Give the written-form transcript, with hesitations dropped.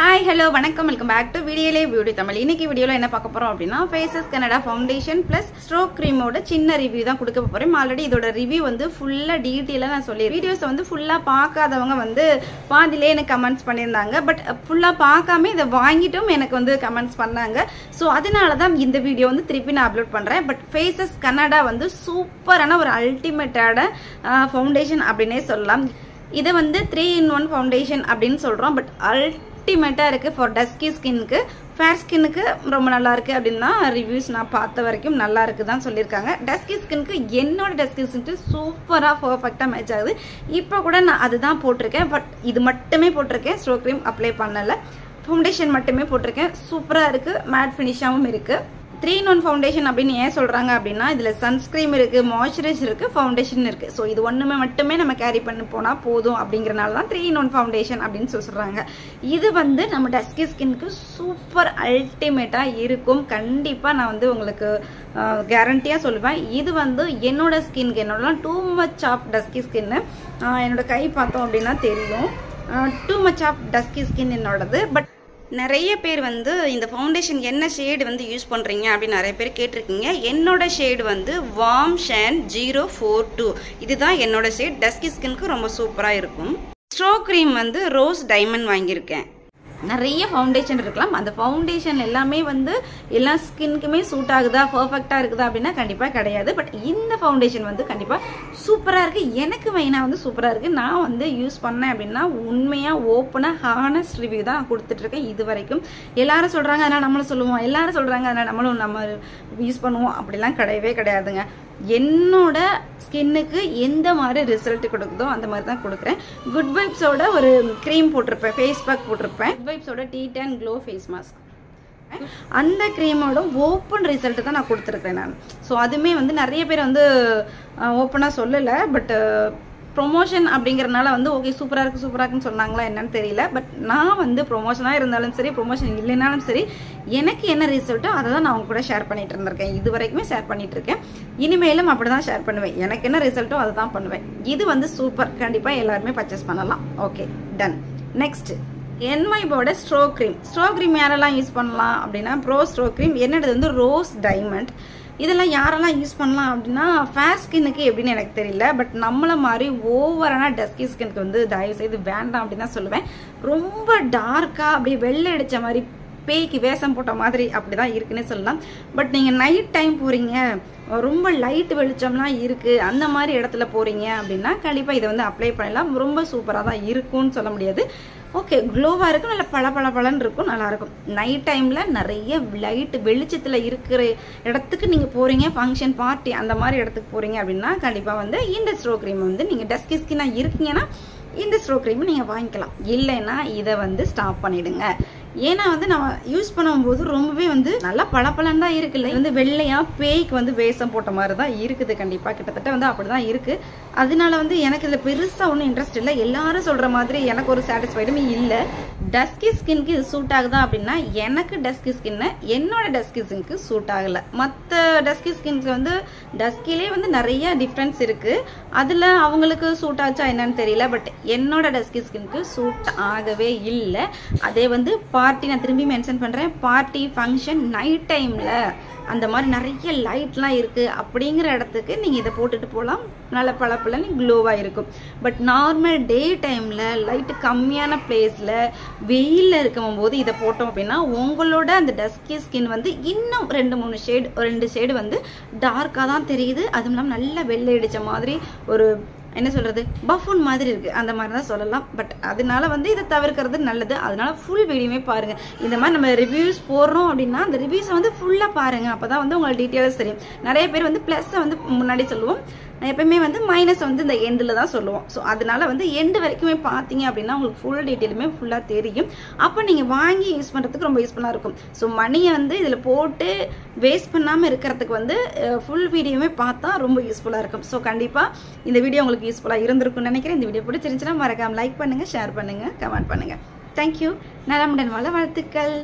Hi, hello, வணக்கம், welcome back to Videole Beauty Tamil. இன்னைக்கு வீடியோல என்ன பார்க்க போறோம் அப்படினா Faces Canada Foundation plus Stroke Cream ஓட சின்ன ரிவ்யூ தான் கொடுக்க போறேன். ஆல்ரெடி இதோட ரிவ்யூ வந்து ஃபுல்லா டீடைலா நான் சொல்லி வீடியோஸ் வந்து ஃபுல்லா பார்க்காதவங்க வந்து பாதியிலே எனக்கு கமெண்ட்ஸ் பண்ணிருந்தாங்க. பட் ஃபுல்லா பார்க்காம இத வாங்கிட்டும் எனக்கு வந்து கமெண்ட்ஸ் பண்ணாங்க. சோ அதனால தான் இந்த வீடியோ வந்து திருப்பி நான் அப்லோட் பண்றேன். பட் Faces Canada வந்து சூப்பரான ஒரு அல்டிமேட்டான ஃபவுண்டேஷன் அப்படினே சொல்லலாம். இது வந்து 3-in-1 ஃபவுண்டேஷன் அப்படினு சொல்றோம். பட் அல்டிமேட்டா இருக்கு ஃபார் டஸ்கி ஸ்கின்க்கு. ஃபேர் ஸ்கின்னுக்கு ரொம்ப நல்லா இருக்கு அப்படின்னா ரிவ்யூஸ் நான் பார்த்த வரைக்கும் நல்லா இருக்கு தான் சொல்லியிருக்காங்க. டஸ்கி ஸ்கின்க்கு என்னோட டஸ்கி ஸ்கின்க்கு சூப்பரா பர்ஃபெக்டா மேட்ச் ஆகுது. இப்போ கூட நான் அதுதான் போட்டிருக்கேன். பட் இது மட்டுமே போட்டிருக்கேன், ஸ்ட்ரோக் க்ரீம் அப்ளை பண்ணல. ஃபவுண்டேஷன் மட்டுமே போட்டிருக்கேன். சூப்பரா இருக்கு, மேட் ஃபினிஷாவும் இருக்கு. 3-in-1 ஃபவுண்டேஷன் அப்படின்னு ஏன் சொல்றாங்க அப்படின்னா இதுல சன்ஸ்கிரீம் இருக்கு, மாய்ஸ்சரைசர் இருக்கு, ஃபவுண்டேஷன் இருக்கு. ஸோ இது ஒண்ணுமே மட்டுமே நம்ம கேரி பண்ணி போனா போதும் அப்படிங்கறனால தான் 3-in-1 ஃபவுண்டேஷன் அப்படின்னு சொல்றாங்க. இது வந்து நம்ம டஸ்கி ஸ்கின்க்கு சூப்பர் அல்டிமேட்டா இருக்கும். கண்டிப்பா நான் வந்து உங்களுக்கு கேரண்டியா சொல்லுவேன். இது வந்து என்னோட ஸ்கின்க்கு என்னோட too much of dusky skin. என்னோட கை பார்த்தோம் அப்படின்னா தெரியும், too much of dusky skin என்னோடது. பட் நிறைய பேர் வந்து இந்த ஃபவுண்டேஷன் என்ன ஷேடு வந்து யூஸ் பண்ணுறீங்க அப்படின்னு நிறைய பேர் கேட்டிருக்கீங்க. என்னோட ஷேடு வந்து வார்ம் ஷேன் 042. இதுதான் என்னோட ஷேட். டஸ்கி ஸ்கின்க்கு ரொம்ப சூப்பராக இருக்கும். ஸ்ட்ரோக் க்ரீம் வந்து ரோஸ் டைமண்ட் வாங்கியிருக்கேன். நிறைய ஃபவுண்டேஷன் இருக்கலாம், அந்த ஃபவுண்டேஷன் எல்லாமே வந்து எல்லா ஸ்கின்க்குமே சூட் ஆகுதா, பர்ஃபெக்டாக இருக்குதா அப்படின்னா கண்டிப்பாக கிடையாது. பட் இந்த ஃபவுண்டேஷன் வந்து கண்டிப்பாக சூப்பராக இருக்குது. எனக்கு மெயினாக வந்து சூப்பராக இருக்குது. நான் வந்து யூஸ் பண்ணேன் அப்படின்னா உண்மையாக ஓப்பனாக ஹானஸ்ட் ரிவ்யூ தான் கொடுத்துட்ருக்கேன் இது வரைக்கும். எல்லாரும் சொல்கிறாங்க அதனால் நம்மளும் சொல்லுவோம், எல்லாரும் சொல்கிறாங்க அதனால் நம்ம யூஸ் பண்ணுவோம், அப்படிலாம் கிடையவே கிடையாதுங்க. என்னோட ஸ்கின்னுக்கு எந்த மாதிரி ரிசல்ட் கொடுக்குதோ அந்த மாதிரி தான் கொடுக்குறேன். குட் வைப்ஸோட ஒரு க்ரீம் போட்டிருப்பேன், ஃபேஸ் பேக் போட்டிருப்பேன். குட் வைப்ஸோட T10 க்ளோ ஃபேஸ் மாஸ்க், அந்த க்ரீமோட ஓப்பன் ரிசல்ட் தான் நான் கொடுத்துருக்கேன் நான். ஸோ அதுவுமே வந்து நிறைய பேர் வந்து ஓப்பனாக சொல்லலை. பட் ப்ரொமோஷன் அப்படிங்கிறனால வந்து ஓகே சூப்பராக இருக்குது சூப்பராக இருக்குன்னு சொன்னாங்களா என்னன்னு தெரியல. பட் நான் வந்து ப்ரொமோஷனாக இருந்தாலும் சரி, ப்ரொமோஷன் இல்லைனாலும் சரி, எனக்கு என்ன ரிசல்ட்டோ அதை தான் நான் அவங்க கூட ஷேர் பண்ணிட்டு இருந்திருக்கேன். இது வரைக்குமே ஷேர் பண்ணிட்டு இருக்கேன், இனிமேலும் அப்படி தான் ஷேர் பண்ணுவேன். எனக்கு என்ன ரிசல்ட்டோ அதை தான் பண்ணுவேன். இது வந்து சூப்பர், கண்டிப்பாக எல்லாருமே பர்ச்சேஸ் பண்ணலாம். Okay done. நெக்ஸ்ட் என்வைபோட ஸ்ட்ரோக் க்ரீம். ஸ்ட்ரோக் க்ரீம் யாரெல்லாம் யூஸ் பண்ணலாம் அப்படின்னா ப்ரோ ஸ்ட்ரோக் க்ரீம். என்னது வந்து ரோஸ் டைமண்ட். இதெல்லாம் யாரெல்லாம் யூஸ் பண்ணலாம் அப்படின்னா ஃபேர் ஸ்கின்னுக்கு எப்படின்னு எனக்கு தெரியல. பட் நம்மள மாதிரி ஓவரான டஸ்கி ஸ்கின்னுக்கு வந்து தயவு செய்து வேண்டாம் அப்படின்னு தான் சொல்லுவேன். ரொம்ப டார்க்காக அப்படியே வெள்ளை அடித்த மாதிரி பேய்க்கு வேஷம் போட்ட மாதிரி அப்படிதான் இருக்குன்னே சொல்லலாம். பட் நீங்கள் நைட் டைம் போகிறீங்க, ரொம்ப லைட் வெளிச்சம்லாம் இருக்குது, அந்த மாதிரி இடத்துல போகிறீங்க அப்படின்னா கண்டிப்பாக இதை வந்து அப்ளை பண்ணலாம். ரொம்ப சூப்பராக தான் இருக்கும்னு சொல்ல முடியாது. ஓகே க்ளோவாக இருக்கும், நல்லா பளபளன்னு இருக்கும், நல்லாயிருக்கும். நைட் டைமில் நிறைய லைட் வெளிச்சத்தில் இருக்கிற இடத்துக்கு நீங்கள் போகிறீங்க, ஃபங்க்ஷன் பார்ட்டி அந்த மாதிரி இடத்துக்கு போகிறீங்க அப்படின்னா கண்டிப்பாக வந்து இந்த ஸ்ட்ரோக் க்ரீம் வந்து நீங்கள் டஸ்கி ஸ்கின்னாக இருக்கீங்கன்னா இந்த ஸ்ட்ரோக் க்ரீம் நீங்கள் வாங்கிக்கலாம். இல்லைன்னா இதை வந்து ஸ்டாப் பண்ணிடுங்க. ஏன்னா வந்து நம்ம யூஸ் பண்ணும்போது ரொம்பவே வந்து நல்லா பளபளன்னு தான் இருக்குல்ல, வந்து வெள்ளையா பேய்க்கு வந்து வேஷம் போட்ட மாதிரி தான் இருக்குது. கண்டிப்பா கிட்டத்தட்ட வந்து அப்படிதான் இருக்கு. அதனால வந்து எனக்கு இதுல பெருசா ஒன்றும் இன்ட்ரெஸ்ட் இல்லை. எல்லாரும் சொல்ற மாதிரி எனக்கு ஒரு சாட்டிஸ்ஃபைடுமே இல்லை. டஸ்கி ஸ்கின்க்கு இது சூட் ஆகுதா அப்படின்னா எனக்கு டஸ்கி ஸ்கின்னு என்னோட டஸ்கி ஸ்கின்க்கு சூட் ஆகல. மற்ற டஸ்கி ஸ்கின்க்கு வந்து டஸ்கிலே வந்து நிறைய டிஃப்ரென்ஸ் இருக்கு. அதுல அவங்களுக்கு சூட் ஆச்சா என்னன்னு தெரியல. பட் என்னோட டஸ்கி ஸ்கின்க்கு சூட் ஆகவே இல்லை. அதே வந்து பார்ட்டி, நான் திரும்பி மென்ஷன் பண்றேன், பார்ட்டி ஃபங்க்ஷன் நைட் டைம்ல அந்த மாதிரி நிறைய லைட்லாம் இருக்கு அப்படிங்கிற இடத்துக்கு நீங்க இதை போட்டுட்டு போகலாம், நல்ல பளபளன்னு க்ளோவா இருக்கும். பட் நார்மல் டே டைம்ல லைட் கம்மியான பிளேஸ்ல வெயில்ல இருக்கும் போது இதை போட்டோம் அப்படின்னா உங்களோட அந்த டஸ்கி ஸ்கின் வந்து இன்னும் 2 ஷேடு வந்து டார்க்கா தான் தெரியுது. அதுவும் இல்லாமல் நல்ல வெள்ளை அடிச்ச மாதிரி ஒரு என்ன சொல்றது பஃபூன் மாதிரி இருக்கு, அந்த மாதிரி தான் சொல்லலாம். பட் அதனால வந்து இதை தவிர்க்கிறது நல்லது. அதனால ஃபுல் வீடியோமே பாருங்க. இந்த மாதிரி நம்ம ரிவ்யூஸ் போடுறோம் அப்படின்னா அந்த ரிவ்யூஸை வந்து ஃபுல்லா பாருங்க, அப்பதான் வந்து உங்களுக்கு டீட்டெயில்ஸ் தெரியும். நிறைய பேர் வந்து பிளஸ் வந்து முன்னாடி சொல்லுவோம், எப்பவுமே வந்து மைனஸ் வந்து இந்த எண்டில் தான் சொல்லுவோம். ஸோ அதனால வந்து எண்டு வரைக்குமே பார்த்தீங்க அப்படின்னா உங்களுக்கு ஃபுல் டீட்டெயிலுமே ஃபுல்லாக தெரியும். அப்போ நீங்கள் வாங்கி யூஸ் பண்ணுறதுக்கு ரொம்ப யூஸ்ஃபுல்லாக இருக்கும். ஸோ மணியை வந்து இதில் போட்டு வேஸ்ட் பண்ணாமல் இருக்கிறதுக்கு வந்து ஃபுல் வீடியோவே பார்த்தா ரொம்ப யூஸ்ஃபுல்லாக இருக்கும். ஸோ கண்டிப்பாக இந்த வீடியோ உங்களுக்கு யூஸ்ஃபுல்லாக இருந்திருக்கும்னு நினைக்கிறேன். இந்த வீடியோ பிடிச்சிருந்துச்சுன்னா மறக்காம லைக் பண்ணுங்கள், ஷேர் பண்ணுங்கள், கமெண்ட் பண்ணுங்கள். தேங்க்யூ. நலமுடன் வாழ வாழ்த்துக்கள்.